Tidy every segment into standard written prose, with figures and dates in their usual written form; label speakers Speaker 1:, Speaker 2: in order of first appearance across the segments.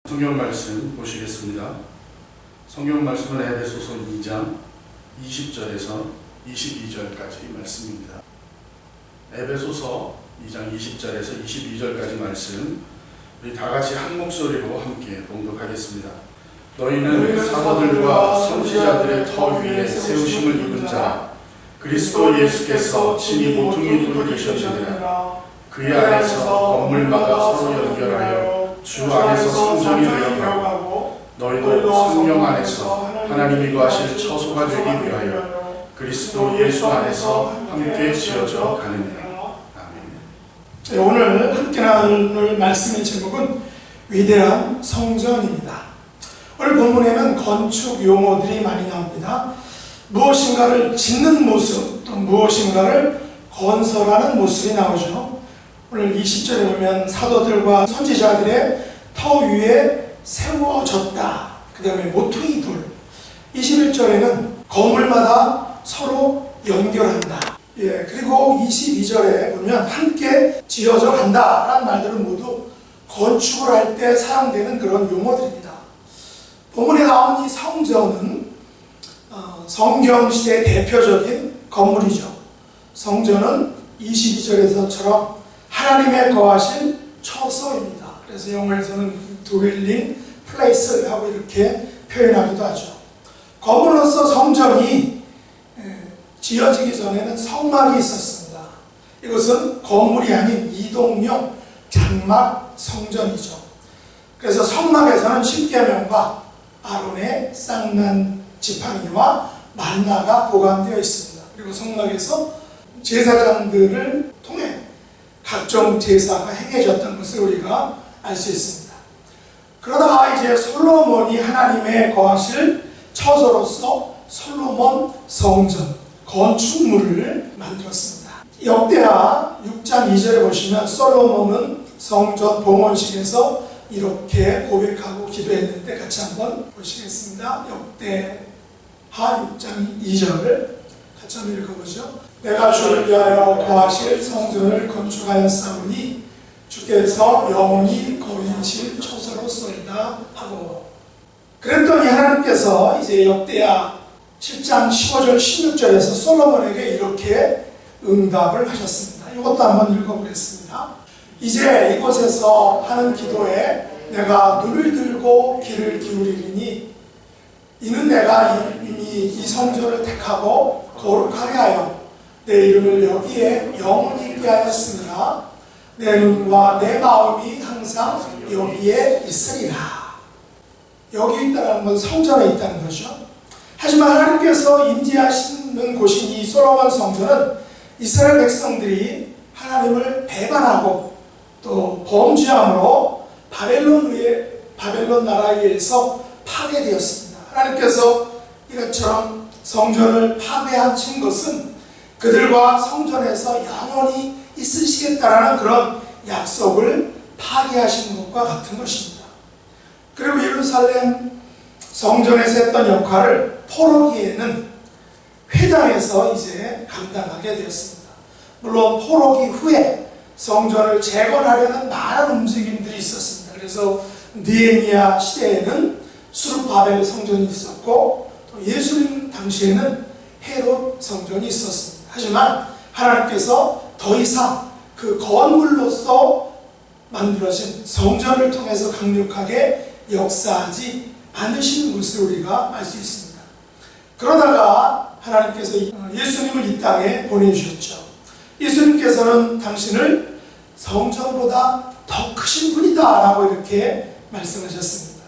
Speaker 1: 성경 말씀 보시겠습니다. 성경 말씀은 에베소서 2장 20절에서 22절까지 말씀입니다. 에베소서 2장 20절에서 22절까지 말씀 우리 다같이 한 목소리로 함께 봉독하겠습니다. 너희는 사도들과 선지자들의 터 위에 세우심을 입은 자 그리스도 예수께서 친히 모퉁이 돌이 되셨느니라. 그의 안에서 건물마다 서로 연결하여 주 안에서 성전이 되어가고 너희도 성령 안에서 하나님이 거하실 처소가 되기 위하여 그리스도 예수 안에서 함께 지어져 가느니라. 아멘.
Speaker 2: 오늘 함께 나눌 말씀의 제목은 위대한 성전입니다. 오늘 본문에는 건축 용어들이 많이 나옵니다. 무엇인가를 짓는 모습, 또 무엇인가를 건설하는 모습이 나오죠. 오늘 20절에 보면 사도들과 선지자들의 터 위에 세워졌다. 그 다음에 모퉁이 돌. 21절에는 건물마다 서로 연결한다. 그리고 22절에 보면 함께 지어져 간다 라는 말들은 모두 건축을 할 때 사용되는 그런 용어들입니다. 본문에 나오는 이 성전은 성경시대의 대표적인 건물이죠. 성전은 22절에서처럼 하나님의 거하실 처소입니다. 그래서 영어에서는 dwelling place 하고 이렇게 표현하기도 하죠. 건물로서 성전이 지어지기 전에는 성막이 있었습니다. 이것은 건물이 아닌 이동용 장막 성전이죠. 그래서 성막에서는 십계명과 아론의 쌍난 지팡이와 만나가 보관되어 있습니다. 그리고 성막에서 제사장들을 통해 각종 제사가 행해졌던 것을 우리가 알 수 있습니다. 그러다가 이제 솔로몬이 하나님의 거하실 처소로서 솔로몬 성전, 건축물을 만들었습니다. 역대하 6장 2절에 보시면 솔로몬은 성전 봉헌식에서 이렇게 고백하고 기도했는데 같이 한번 보시겠습니다. 역대하 6장 2절 같이 한번 읽어보죠. 내가 주를 위하여 거하실 성전을 건축하였사오니 주께서 영원히 거하실 처소로소이다 하고, 그랬더니 하나님께서 이제 역대하 7장 15절 16절에서 솔로몬에게 이렇게 응답을 하셨습니다. 이것도 한번 읽어보겠습니다. 이제 이곳에서 하는 기도에 내가 눈을 들고 귀를 기울이리니 이는 내가 이미 이 성전을 택하고 거룩하게 하여 내 이름을 여기에 영원히 있게 하였으므로 내 눈과 내 마음이 항상 여기에 있으리라. 여기 있다는 건 성전에 있다는 거죠. 하지만 하나님께서 임재하시는 곳인 이 솔로몬 성전은 이스라엘 백성들이 하나님을 배반하고 또 범죄함으로 바벨론 나라에 의해서 파괴되었습니다. 하나님께서 이것처럼 성전을 파괴하신 것은 그들과 성전에서 영원히 있으시겠다라는 그런 약속을 파괴하신 것과 같은 것입니다. 그리고 예루살렘 성전에서 했던 역할을 포로기에는 회당에서 이제 감당하게 되었습니다. 물론 포로기 후에 성전을 재건하려는 많은 움직임들이 있었습니다. 그래서 느헤미야 시대에는 수르바벨 성전이 있었고 또 예수님 당시에는 헤롯 성전이 있었습니다. 하지만 하나님께서 더 이상 그 건물로서 만들어진 성전을 통해서 강력하게 역사하지 않으시는 것을 우리가 알 수 있습니다. 그러다가 하나님께서 예수님을 이 땅에 보내주셨죠. 예수님께서는 당신을 성전보다 더 크신 분이다 라고 이렇게 말씀하셨습니다.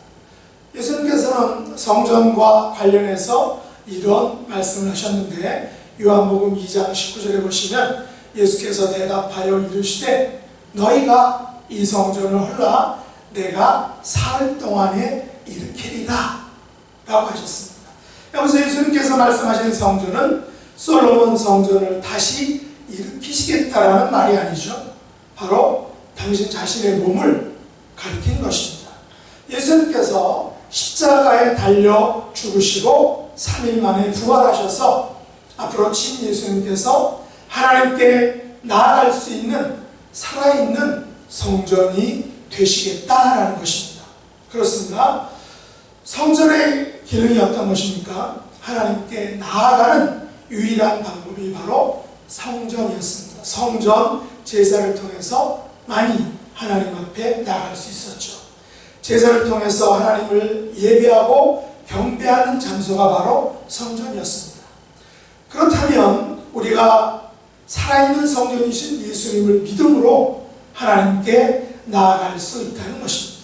Speaker 2: 예수님께서는 성전과 관련해서 이런 말씀을 하셨는데 요한복음 2장 19절에 보시면 예수께서 대답하여 이르시되 너희가 이 성전을 헐라 내가 사흘 동안에 일으키리라 라고 하셨습니다. 여기서 예수님께서 말씀하신 성전은 솔로몬 성전을 다시 일으키시겠다라는 말이 아니죠. 바로 당신 자신의 몸을 가리킨 것입니다. 예수님께서 십자가에 달려 죽으시고 3일 만에 부활하셔서 앞으로 친 예수님께서 하나님께 나아갈 수 있는 살아있는 성전이 되시겠다라는 것입니다. 그렇습니다. 성전의 기능이 어떤 것입니까? 하나님께 나아가는 유일한 방법이 바로 성전이었습니다. 성전 제사를 통해서 많이 하나님 앞에 나아갈 수 있었죠. 제사를 통해서 하나님을 예배하고 경배하는 장소가 바로 성전이었습니다. 그렇다면 우리가 살아있는 성전이신 예수님을 믿음으로 하나님께 나아갈 수 있다는 것입니다.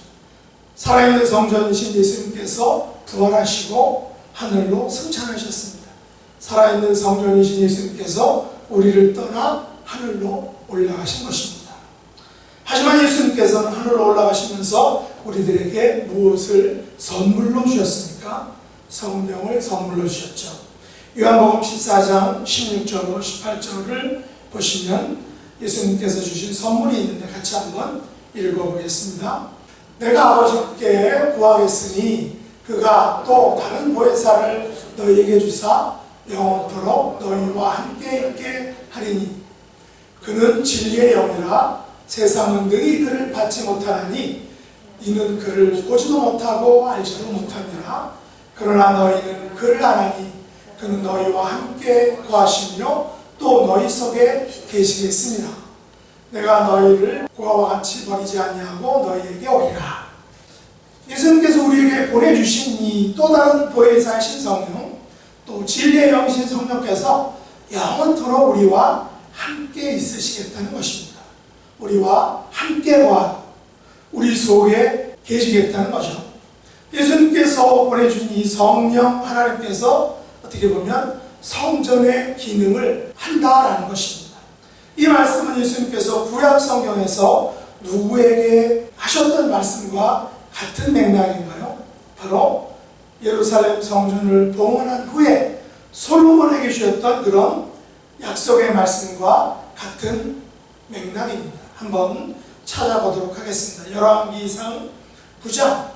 Speaker 2: 살아있는 성전이신 예수님께서 부활하시고 하늘로 승천하셨습니다. 살아있는 성전이신 예수님께서 우리를 떠나 하늘로 올라가신 것입니다. 하지만 예수님께서는 하늘로 올라가시면서 우리들에게 무엇을 선물로 주셨습니까? 성령을 선물로 주셨죠. 요한복음 14장 16절로 18절을 보시면 예수님께서 주신 선물이 있는데 같이 한번 읽어보겠습니다. 내가 아버지께 구하겠으니 그가 또 다른 보혜사를 너희에게 주사 영원토록 너희와 함께 있게 하리니 그는 진리의 영이라 세상은 능히 그를 받지 못하나니 이는 그를 보지도 못하고 알지도 못하느라 그러나 너희는 그를 아나니 그는 너희와 함께 거하시며 또 너희 속에 계시겠습니다. 내가 너희를 고아와 같이 버리지 아니하고 너희에게 오리라. 예수님께서 우리에게 보내주신 이 또 다른 보혜사이신 성령, 또 진리의 영이신 성령께서 영원토록 우리와 함께 있으시겠다는 것입니다. 우리와 함께 거하고 우리 속에 계시겠다는 거죠. 예수님께서 보내준 이 성령 하나님께서 어떻게 보면 성전의 기능을 한다라는 것입니다. 이 말씀은 예수님께서 구약 성경에서 누구에게 하셨던 말씀과 같은 맥락인가요? 바로 예루살렘 성전을 봉헌한 후에 솔로몬에게 주셨던 그런 약속의 말씀과 같은 맥락입니다. 한번 찾아보도록 하겠습니다. 열왕기상 9장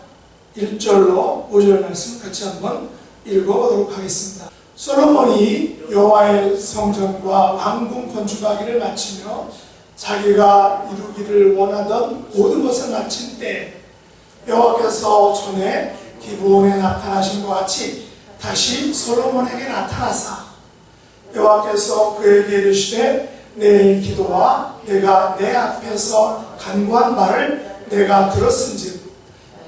Speaker 2: 1절로 5절 말씀 같이 한번 읽어보도록 하겠습니다. 솔로몬이 여호와의 성전과 왕궁 건축하기를 마치며 자기가 이루기를 원하던 모든 것을 마친 때 여호와께서 전에 기브온에 나타나신 것 같이 다시 솔로몬에게 나타나사 여호와께서 그에게 이르시되 내 기도와 내가 내 앞에서 간구한 말을 내가 들었은즉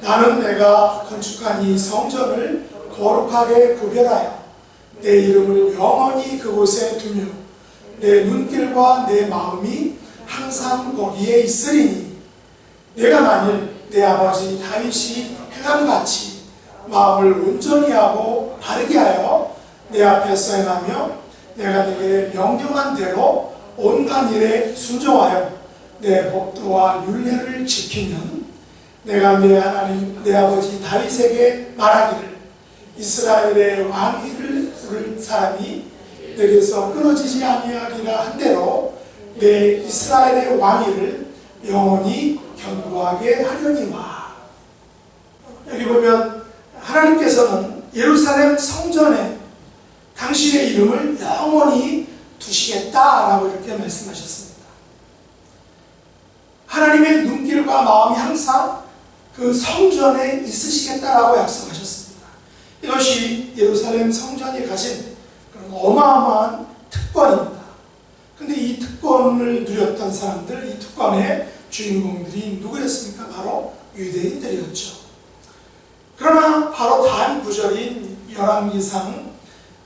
Speaker 2: 나는 내가 건축한 이 성전을 거룩하게 구별하여 내 이름을 영원히 그곳에 두며 내 눈길과 내 마음이 항상 거기에 있으리니 내가 만일 내 아버지 다윗이 행함같이 마음을 온전히 하고 바르게 하여 내 앞에서 행하며 내가 네게 명령한 대로 온갖 일에 순종하여 내 법도와 율례를 지키면 내가 내 하나님 내 아버지 다윗에게 말하기를 이스라엘의 왕위를 부를 사람이 내게서 끊어지지 아니하리라 한 대로 내 이스라엘의 왕위를 영원히 견고하게 하려니와. 여기 보면 하나님께서는 예루살렘 성전에 당신의 이름을 영원히 두시겠다라고 이렇게 말씀하셨습니다. 하나님의 눈길과 마음이 항상 그 성전에 있으시겠다라고 약속하셨습니다. 이것이 예루살렘 성전이 가진 그런 어마어마한 특권입니다. 근데 이 특권을 누렸던 사람들, 이 특권의 주인공들이 누구였습니까? 바로 유대인들이었죠. 그러나 바로 다음 구절인 열왕기상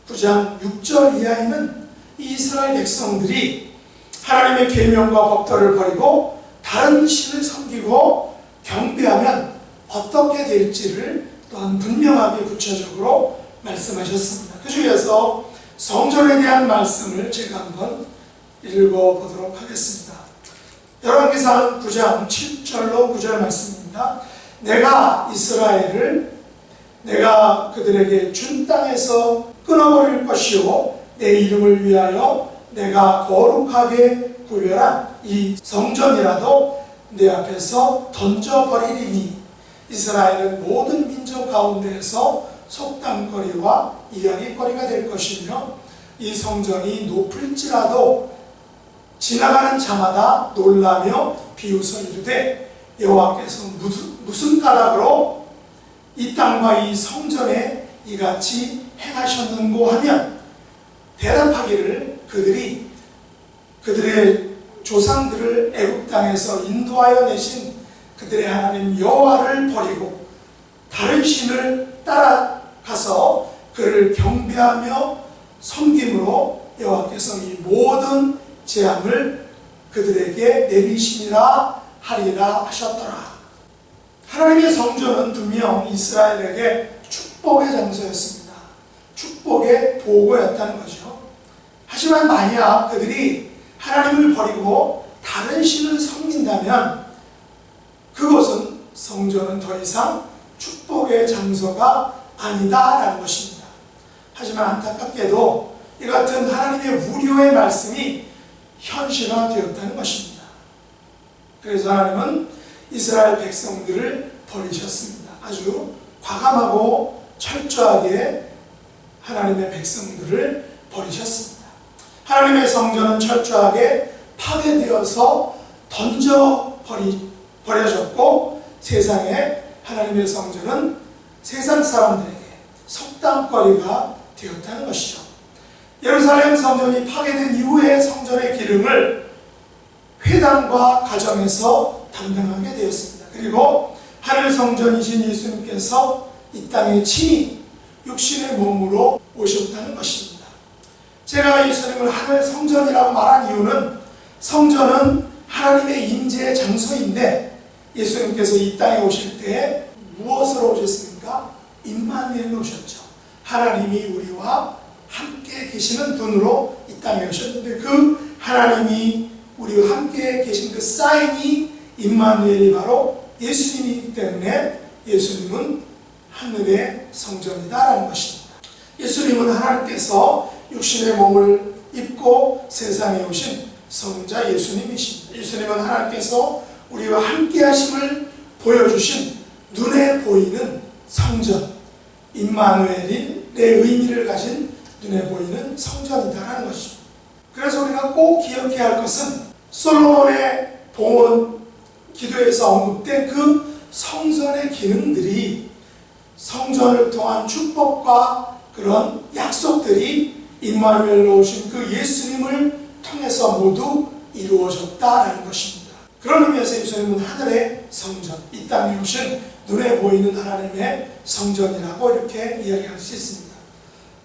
Speaker 2: 9장 6절 이하에는 이스라엘 백성들이 하나님의 계명과 법도를 버리고 다른 신을 섬기고 경배하면 어떻게 될지를 또한 분명하게 구체적으로 말씀하셨습니다. 그 중에서 성전에 대한 말씀을 제가 한번 읽어보도록 하겠습니다. 열왕기상 9장 7절로 9절 말씀입니다. 내가 이스라엘을 내가 그들에게 준 땅에서 끊어버릴 것이요 내 이름을 위하여 내가 거룩하게 구별한 이 성전이라도 내 앞에서 던져버리리니 이스라엘은 모든 민족 가운데에서 속담거리와 이야기거리가 될 것이며 이 성전이 높을지라도 지나가는 자마다 놀라며 비웃어 이르되 여호와께서 무슨 까닭으로 땅과 이 성전에 이같이 행하셨는고 하면 대답하기를 그들의 조상들을 애굽 땅에서 인도하여 내신 그들의 하나님 여호와를 버리고 다른 신을 따라가서 그를 경배하며 섬김으로 여호와께서 이 모든 재앙을 그들에게 내리시니라 하리라 하셨더라. 하나님의 성전은 분명 이스라엘에게 축복의 장소였습니다. 축복의 보고였다는 거죠. 하지만 만약 그들이 하나님을 버리고 다른 신을 섬긴다면 그것은 성전은 더 이상 축복의 장소가 아니다라는 것입니다. 하지만 안타깝게도 이 같은 하나님의 우려의 말씀이 현실화되었다는 것입니다. 그래서 하나님은 이스라엘 백성들을 버리셨습니다. 아주 과감하고 철저하게 하나님의 백성들을 버리셨습니다. 하나님의 성전은 철저하게 파괴되어서 버려졌고 세상에 하나님의 성전은 세상 사람들에게 속담거리가 되었다는 것이죠. 예루살렘 성전이 파괴된 이후에 성전의 기름을 회당과 가정에서 담당하게 되었습니다. 그리고 하늘 성전이신 예수님께서 이 땅에 친히 육신의 몸으로 오셨다는 것입니다. 제가 예수님을 하늘 성전이라고 말한 이유는 성전은 하나님의 임재의 장소인데 예수님께서 이 땅에 오실 때 무엇으로 오셨습니까? 임마누엘로 오셨죠. 하나님이 우리와 함께 계시는 분으로 이 땅에 오셨는데 그 하나님이 우리와 함께 계신 그 사인이 임마누엘이 바로 예수님이기 때문에 예수님은 하늘의 성전이다라는 것입니다. 예수님은 하나님께서 육신의 몸을 입고 세상에 오신 성자 예수님이십니다. 예수님은 하나님께서 우리와 함께 하심을 보여주신 눈에 보이는 성전, 임마누엘인 내 의미를 가진 눈에 보이는 성전이다라는 것입니다. 그래서 우리가 꼭 기억해야 할 것은 솔로몬의 봉헌 기도에서 언급된 그 성전의 기능들이 성전을 통한 축복과 그런 약속들이 임마누엘로 오신 그 예수님을 통해서 모두 이루어졌다라는 것입니다. 그런 의미에서 예수님은 하늘의 성전, 이 땅에 오신 눈에 보이는 하나님의 성전이라고 이렇게 이야기할 수 있습니다.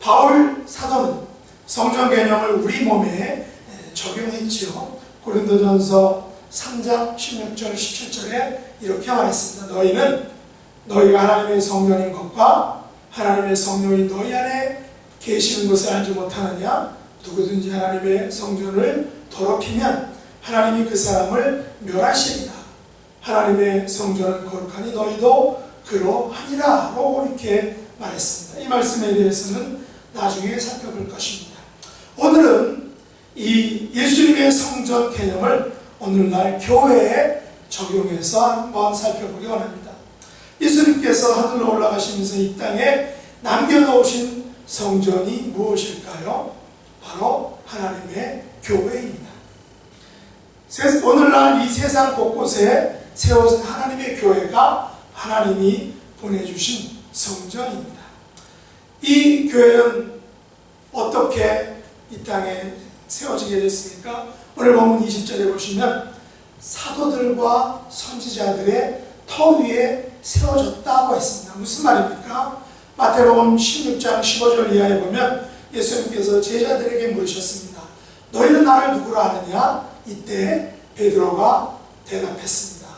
Speaker 2: 바울 사도는 성전 개념을 우리 몸에 적용했지요. 고린도전서 3장 16절 17절에 이렇게 말했습니다. 너희가 하나님의 성전인 것과 하나님의 성령이 너희 안에 계시는 것을 알지 못하느냐? 누구든지 하나님의 성전을 더럽히면 하나님이 그 사람을 멸하시리라. 하나님의 성전은 거룩하니 너희도 그러하니라 라고 이렇게 말했습니다. 이 말씀에 대해서는 나중에 살펴볼 것입니다. 오늘은 이 예수님의 성전 개념을 오늘날 교회에 적용해서 한번 살펴보기 원합니다. 예수님께서 하늘로 올라가시면서 이 땅에 남겨놓으신 성전이 무엇일까요? 바로 하나님의 교회입니다. 오늘날 이 세상 곳곳에 세워진 하나님의 교회가 하나님이 보내주신 성전입니다. 이 교회는 어떻게 이 땅에 세워지게 됐습니까? 오늘 본문 20절에 보시면 사도들과 선지자들의 터 위에 세워졌다고 했습니다. 무슨 말입니까? 마태복음 16장 15절 이하에 보면 예수님께서 제자들에게 물으셨습니다. 너희는 나를 누구라 하느냐? 이때 베드로가 대답했습니다.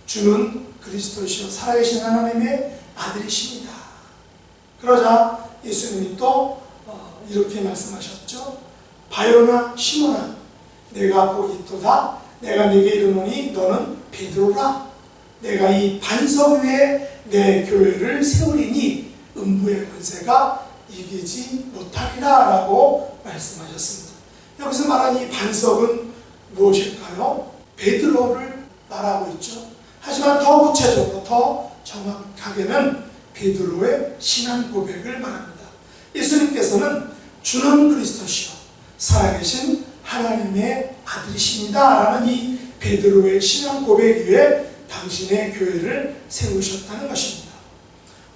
Speaker 2: 주는 그리스도시요 살아계신 하나님의 아들이십니다. 그러자 예수님이 또 이렇게 말씀하셨죠. 바요나 시몬아 내가 보기 있도다. 내가 네게 이르노니 너는 베드로라. 내가 이 반석 위에 내 교회를 세우리니 음부의 권세가 이기지 못하리라 라고 말씀하셨습니다. 여기서 말한 이 반석은 무엇일까요? 베드로를 말하고 있죠. 하지만 더 구체적으로 더 정확하게는 베드로의 신앙 고백을 말합니다. 예수님께서는 주는 그리스도시요 살아계신 하나님의 아들이십니다 라는 이 베드로의 신앙 고백 위에 당신의 교회를 세우셨다는 것입니다.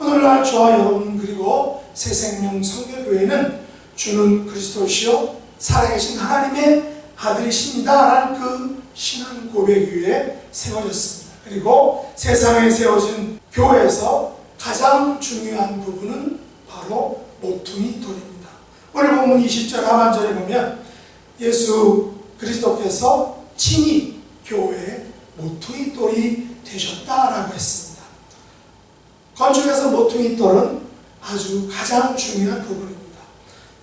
Speaker 2: 오늘날 저와 여러분 그리고 새생명 선교교회는 주는 그리스도시요 살아계신 하나님의 아들이십니다 라는 그 신앙 고백 위에 세워졌습니다. 그리고 세상에 세워진 교회에서 가장 중요한 부분은 바로 모퉁이 돌입니다. 오늘 본문 20절 하반절에 보면 예수 그리스도께서 친히 교회의 모퉁이 돌이 되셨다라고 했습니다. 건축에서 모퉁이 돌은 아주 가장 중요한 부분입니다.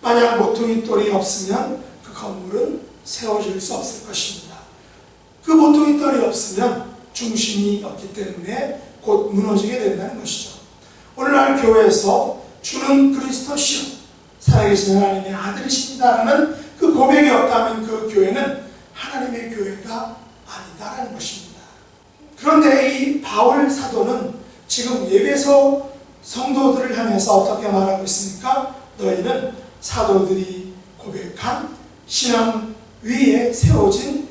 Speaker 2: 만약 모퉁이 돌이 없으면 그 건물은 세워질 수 없을 것입니다. 그 모퉁이 돌이 없으면 중심이 없기 때문에 곧 무너지게 된다는 것이죠. 오늘날 교회에서 주는 그리스도시요 살아계신 하나님의 아들이십니다라는 그 고백이 없다면 그 교회는 하나님의 교회가 아니다라는 것입니다. 그런데 이 바울 사도는 지금 에베소 성도들을 향해서 어떻게 말하고 있습니까? 너희는 사도들이 고백한 신앙 위에 세워진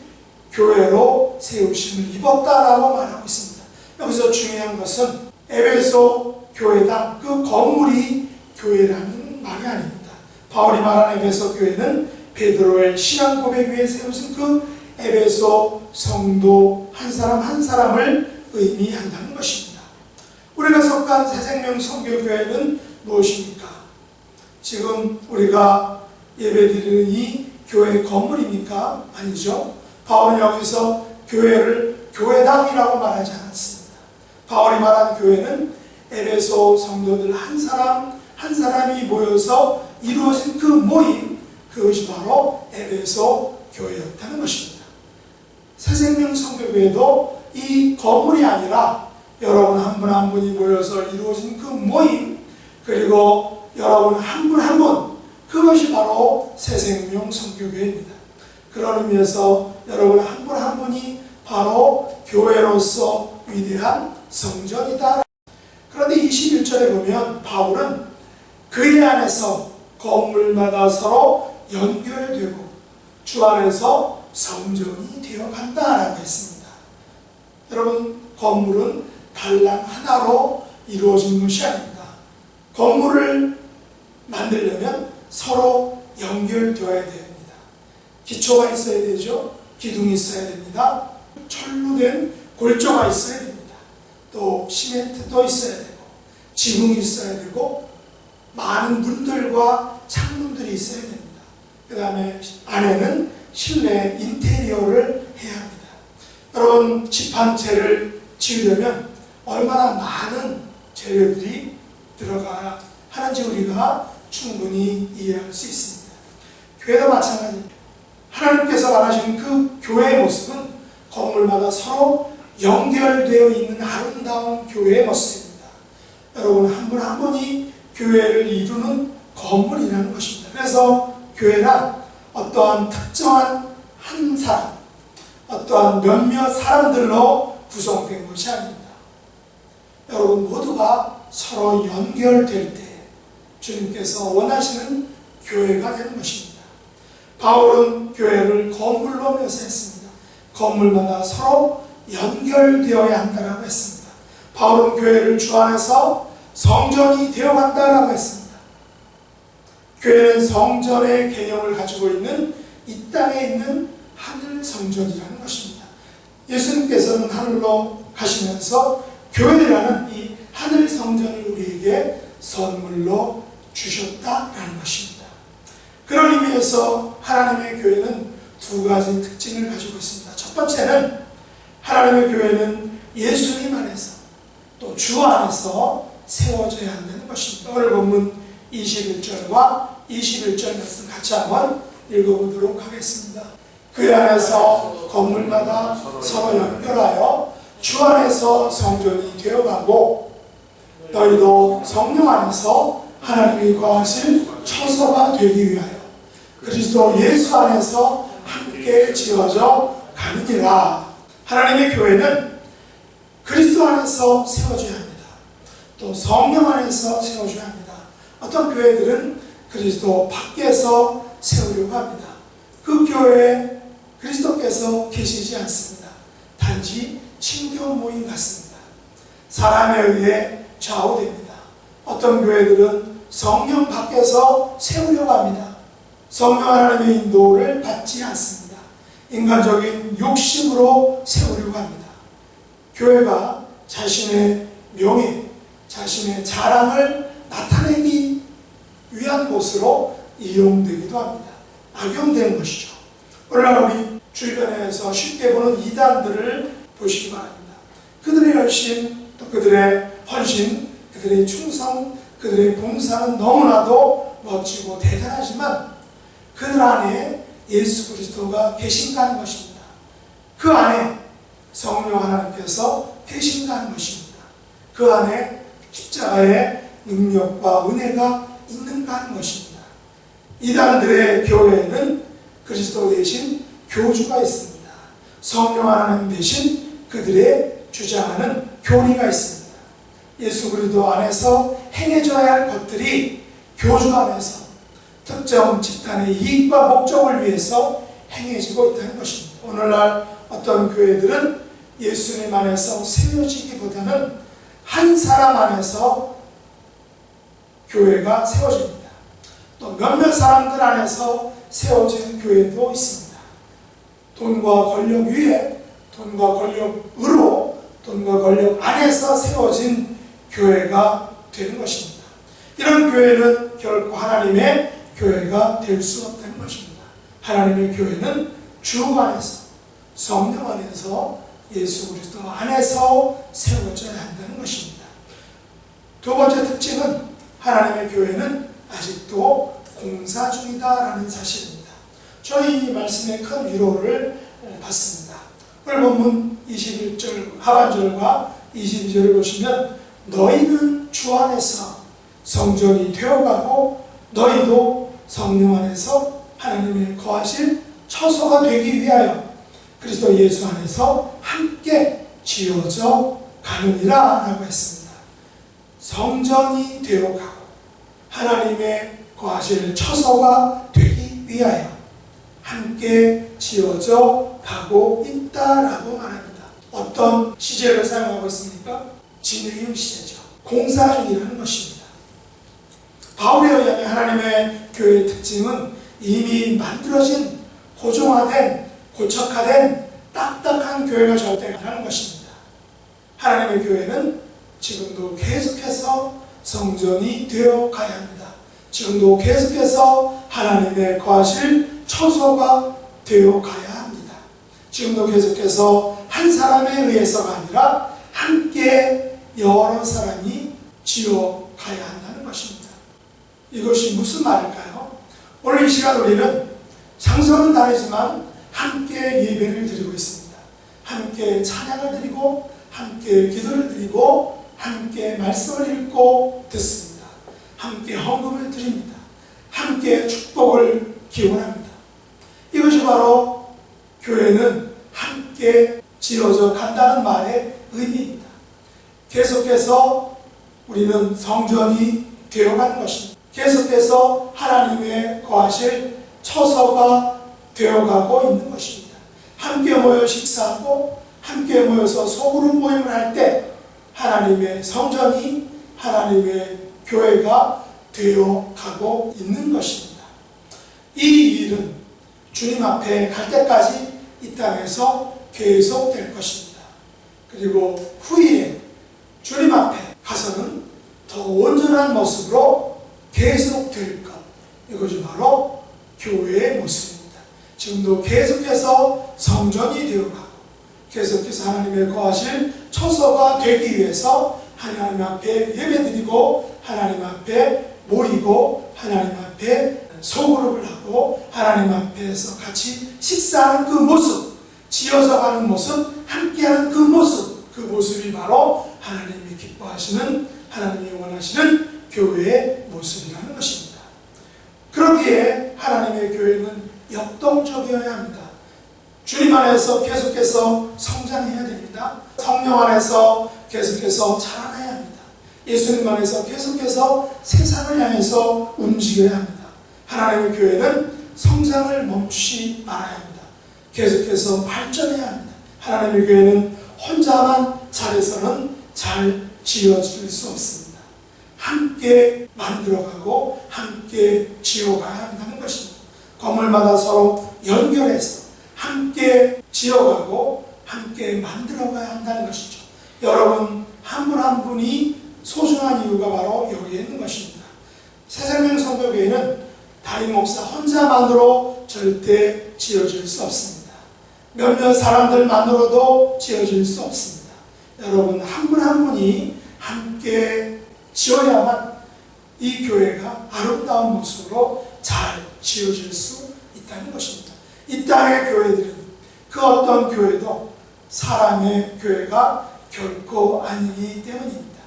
Speaker 2: 교회로 세우심을 입었다라고 말하고 있습니다. 여기서 중요한 것은 에베소 교회당 그 건물이 교회라는 말이 아닙니다. 바울이 말한 에베소 교회는 베드로의 신앙 고백 위에 세워진 그 에베소 성도 한 사람 한 사람을 의미한다는 것입니다. 우리가 속한 새생명 선교교회는 무엇입니까? 지금 우리가 예배드리는 이 교회 건물입니까? 아니죠. 바울은 여기서 교회를 교회당이라고 말하지 않았습니다. 바울이 말한 교회는 에베소 성도들 한 사람 한 사람이 모여서 이루어진 그 모임, 그것이 바로 에베소 교회였다는 것입니다. 새생명 선교교회도 이 건물이 아니라 여러분 한 분 한 분이 모여서 이루어진 그 모임, 그리고 여러분 한 분 한 분, 그것이 바로 새생명 선교교회입니다. 그런 의미에서 여러분 한 분 한 분이 바로 교회로서 위대한 성전이다. 그런데 21절에 보면 바울은 그의 안에서 건물마다 서로 연결되고 주 안에서 성전이 되어간다라고 했습니다. 여러분, 건물은 달랑 하나로 이루어진 것이 아닙니다. 건물을 만들려면 서로 연결되어야 됩니다. 기초가 있어야 되죠. 기둥이 있어야 됩니다. 철로 된 골조가 있어야 됩니다. 또 시멘트도 있어야 되고 지붕이 있어야 되고 많은 문들과 창문들이 있어야 됩니다. 그 다음에 안에는 실내 인테리어를 해야 합니다. 여러분, 집 한 채를 지으려면 얼마나 많은 재료들이 들어가야 하는지 우리가 충분히 이해할 수 있습니다. 교회도 마찬가지입니다. 하나님께서 말하신 그 교회의 모습은 건물마다 서로 연결되어 있는 아름다운 교회의 모습입니다. 여러분, 한 분 한 분이 교회를 이루는 건물이라는 것입니다. 그래서 교회란 어떠한 특정한 한 사람, 어떠한 몇몇 사람들로 구성된 것이 아닙니다. 여러분 모두가 서로 연결될 때 주님께서 원하시는 교회가 되는 것입니다. 바울은 교회를 건물로 묘사했습니다. 건물마다 서로 연결되어야 한다고 했습니다. 바울은 교회를 주 안에서 성전이 되어간다고 했습니다. 교회는 성전의 개념을 가지고 있는 이 땅에 있는 하늘 성전이라는 것입니다. 예수님께서는 하늘로 가시면서 교회라는 이 하늘 성전을 우리에게 선물로 주셨다라는 것입니다. 그런 의미에서 하나님의 교회는 두 가지 특징을 가지고 있습니다. 첫 번째는 하나님의 교회는 예수님 안에서 또 주 안에서 세워져야 한다는 것입니다. 오늘 본문 21절과 21절 말씀 같이 한번 읽어보도록 하겠습니다. 그 안에서 건물마다 서로 연결하여 주 안에서 성전이 되어가고 너희도 성령 안에서 하나님이 거하실 처소가 되기 위하여 그리스도 예수 안에서 함께 지어져 가느니라. 하나님의 교회는 그리스도 안에서 세워져야 합니다. 또 성령 안에서 세워져야 합니다. 어떤 교회들은 그리스도 밖에서 세우려고 합니다. 그 교회에 그리스도께서 계시지 않습니다. 단지 친교 모임 같습니다. 사람에 의해 좌우됩니다. 어떤 교회들은 성령 밖에서 세우려고 합니다. 성령 하나님의 인도를 받지 않습니다. 인간적인 욕심으로 세우려고 합니다. 교회가 자신의 명예, 자신의 자랑을 나타내기 위한 곳으로 이용되기도 합니다. 악용된 것이죠. 오늘날 우리 주변에서 쉽게 보는 이단들을 보시기 바랍니다. 그들의 열심, 또 그들의 헌신, 그들의 충성, 그들의 봉사는 너무나도 멋지고 대단하지만 그들 안에 예수 그리스도가 계신가 하는 것입니다. 그 안에 성령 하나님께서 계신가 하는 것입니다. 그 안에 십자가의 능력과 은혜가 있는가 하는 것입니다. 이단들의 교회에는 그리스도 대신 교주가 있습니다. 성령 하나님 대신 그들의 주장하는 교리가 있습니다. 예수 그리스도 안에서 행해져야 할 것들이 교주 안에서 특정 집단의 이익과 목적을 위해서 행해지고 있다는 것입니다. 오늘날 어떤 교회들은 예수님 안에서 세워지기보다는 한 사람 안에서 교회가 세워집니다. 또 몇몇 사람들 안에서 세워진 교회도 있습니다. 돈과 권력 위에, 돈과 권력으로, 돈과 권력 안에서 세워진 교회가 되는 것입니다. 이런 교회는 결코 하나님의 교회가 될 수 없다는 것입니다. 하나님의 교회는 주 안에서, 성령 안에서, 예수 그리스도 안에서 세워져야 한다는 것입니다. 두 번째 특징은 하나님의 교회는 아직도 공사 중이다라는 사실입니다. 저희 이 말씀에 큰 위로를 받습니다. 오늘 본문 21절 하반절과 22절을 보시면 너희는 주 안에서 성전이 되어가고 너희도 성령 안에서 하나님의 거하실 처소가 되기 위하여 그리스도 예수 안에서 함께 지어져 가느니라 라고 했습니다. 성전이 되어가고 하나님의 거하실 처소가 되기 위하여 함께 지어져 가고 있다라고 말합니다. 어떤 시제를 사용하고 있습니까? 진행 시제죠. 공사 중이라는 것입니다. 바울에 의하면 하나님의 교회의 특징은 이미 만들어진 고정화된 고착화된 딱딱한 교회가 절대 아니라는 것입니다. 하나님의 교회는 지금도 계속해서 성전이 되어 가야 합니다. 지금도 계속해서 하나님의 거하실 처소가 되어 가야 합니다. 지금도 계속해서 한 사람에 의해서가 아니라 함께 여러 사람이 지어 가야 한다는 것입니다. 이것이 무슨 말일까요? 오늘 이 시간 우리는 장소는 다르지만 함께 예배를 드리고 있습니다. 함께 찬양을 드리고 함께 기도를 드리고 함께 말씀을 읽고 듣습니다. 함께 헌금을 드립니다. 함께 축복을 기원합니다. 이것이 바로 교회는 함께 지어져 간다는 말의 의미입니다. 계속해서 우리는 성전이 되어가는 것입니다. 계속해서 하나님의 거하실 처소가 되어가고 있는 것입니다. 함께 모여 식사하고 함께 모여서 소그룹 모임을 할 때 하나님의 성전이 하나님의 교회가 되어가고 있는 것입니다. 이 일은 주님 앞에 갈 때까지 이 땅에서 계속될 것입니다. 그리고 후에 주님 앞에 가서는 더 온전한 모습으로 계속될 것, 이것이 바로 교회의 모습입니다. 지금도 계속해서 성전이 되어가고 계속해서 하나님의 거하실 처소가 되기 위해서 하나님 앞에 예배드리고 하나님 앞에 모이고 하나님 앞에 소그룹을 하고 하나님 앞에서 같이 식사하는 그 모습, 지어서 가는 모습, 함께하는 그 모습, 그 모습이 바로 하나님이 기뻐하시는, 하나님이 원하시는 교회의 모습이라는 것입니다. 그러기에 하나님의 교회는 역동적이어야 합니다. 주님 안에서 계속해서 성장해야 됩니다. 성령 안에서 계속해서 자라나야 합니다. 예수님 안에서 계속해서 세상을 향해서 움직여야 합니다. 하나님의 교회는 성장을 멈추지 말아야 합니다. 계속해서 발전해야 합니다. 하나님의 교회는 혼자만 잘해서는 잘 지어질 수 없습니다. 함께 함께 만들어가고 함께 지어가야 한다는 것입니다. 건물마다 서로 연결해서 함께 지어가고 함께 만들어가야 한다는 것이죠. 여러분 한 분 한 분이 소중한 이유가 바로 여기에 있는 것입니다. 새생명선교교회는 담임 목사 혼자만으로 절대 지어질 수 없습니다. 몇몇 사람들만으로도 지어질 수 없습니다. 여러분 한 분 한 분이 함께 지어야만 이 교회가 아름다운 모습으로 잘 지어질 수 있다는 것입니다. 이 땅의 교회들은 그 어떤 교회도 사람의 교회가 결코 아니기 때문입니다.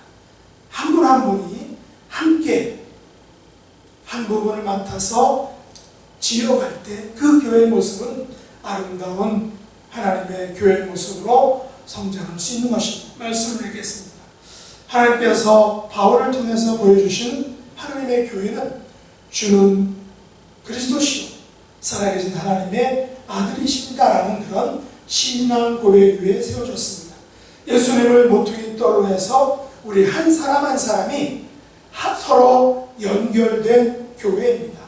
Speaker 2: 한 분 한 분이 함께 한 부분을 맡아서 지어갈 때 그 교회의 모습은 아름다운 하나님의 교회의 모습으로 성장할 수 있는 것입니다. 말씀을 읽겠습니다. 하나님께서 바울을 통해서 보여주신 하나님의 교회는 주는 그리스도시요 살아계신 하나님의 아들이십니다라는 그런 신앙 고백 위에 세워졌습니다. 예수님을 모퉁이 돌로 해서 우리 한 사람 한 사람이 서로 연결된 교회입니다.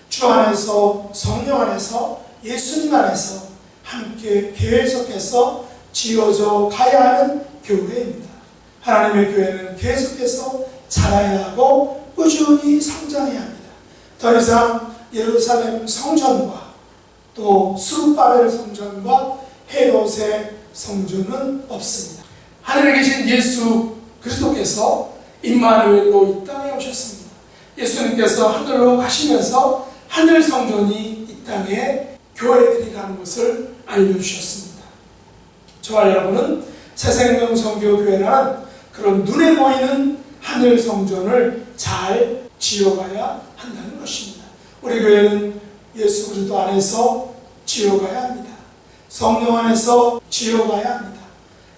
Speaker 2: 주 안에서 성령 안에서 예수님 안에서 함께 계속해서 지어져 가야 하는 교회입니다. 하나님의 교회는 계속해서 자라야 하고 꾸준히 성장해야 합니다. 더 이상 예루살렘 성전과 또 스룹바벨 성전과 헤롯의 성전은 없습니다. 하늘에 계신 예수 그리스도께서 임마누엘로 이 땅에 오셨습니다. 예수님께서 하늘로 가시면서 하늘 성전이 이 땅에 교회들이라는 것을 알려주셨습니다. 저와 여러분은 새생명선교교회라는 그런 눈에 보이는 하늘 성전을 잘 지어가야 한다는 것입니다. 우리 교회는 예수 그리스도 안에서 지어가야 합니다. 성령 안에서 지어가야 합니다.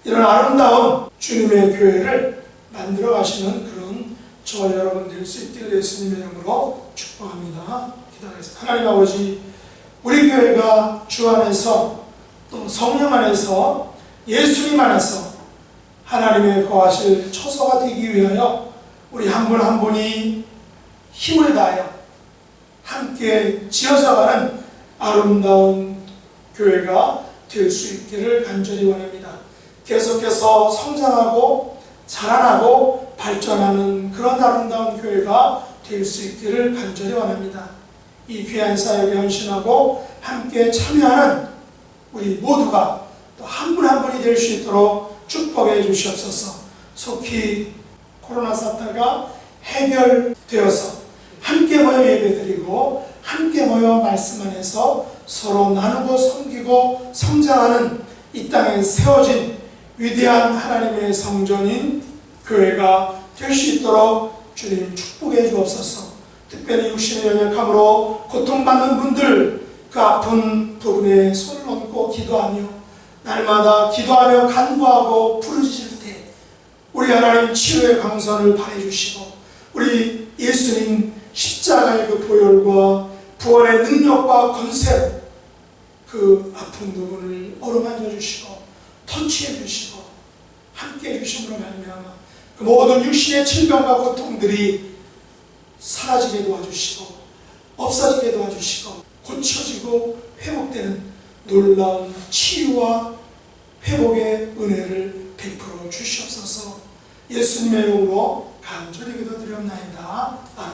Speaker 2: 이런 아름다운 주님의 교회를 만들어 가시는 그런 저와 여러분 될 수 있기를 예수님의 이름으로 축복합니다. 기도하겠습니다. 하나님 아버지, 우리 교회가 주 안에서 또 성령 안에서 예수님 안에서 하나님의 거하실 처소가 되기 위하여 우리 한 분 한 분이 힘을 다하여 함께 지어져가는 아름다운 교회가 될 수 있기를 간절히 원합니다. 계속해서 성장하고 자라나고 발전하는 그런 아름다운 교회가 될 수 있기를 간절히 원합니다. 이 귀한 사역에 헌신하고 함께 참여하는 우리 모두가 또 한 분 한 분이 될 수 있도록 축복해 주시옵소서. 속히 코로나 사태가 해결되어서 함께 모여 예배드리고 함께 모여 말씀 안에서 서로 나누고 섬기고 성장하는 이 땅에 세워진 위대한 하나님의 성전인 교회가 될 수 있도록 주님 축복해 주옵소서. 특별히 육신의 연약함으로 고통받는 분들 그 아픈 부분에 손을 얹고 기도하며 날마다 기도하며 간구하고 부르짖을 때 우리 하나님 치유의 강선을 발해 주시고 우리 예수님 십자가의 그 보혈과 부활의 능력과 권세로 그 아픈 부분을 어루만져 주시고 터치해 주시고 함께 해 주심으로 말미암아 그 모든 육신의 질병과 고통들이 사라지게 도와주시고 없어지게 도와주시고 고쳐지고 회복되는 놀라운 치유와 회복의 은혜를 베풀어 주시옵소서. 예수님의 이름으로 간절히 기도드렸나이다. 아멘.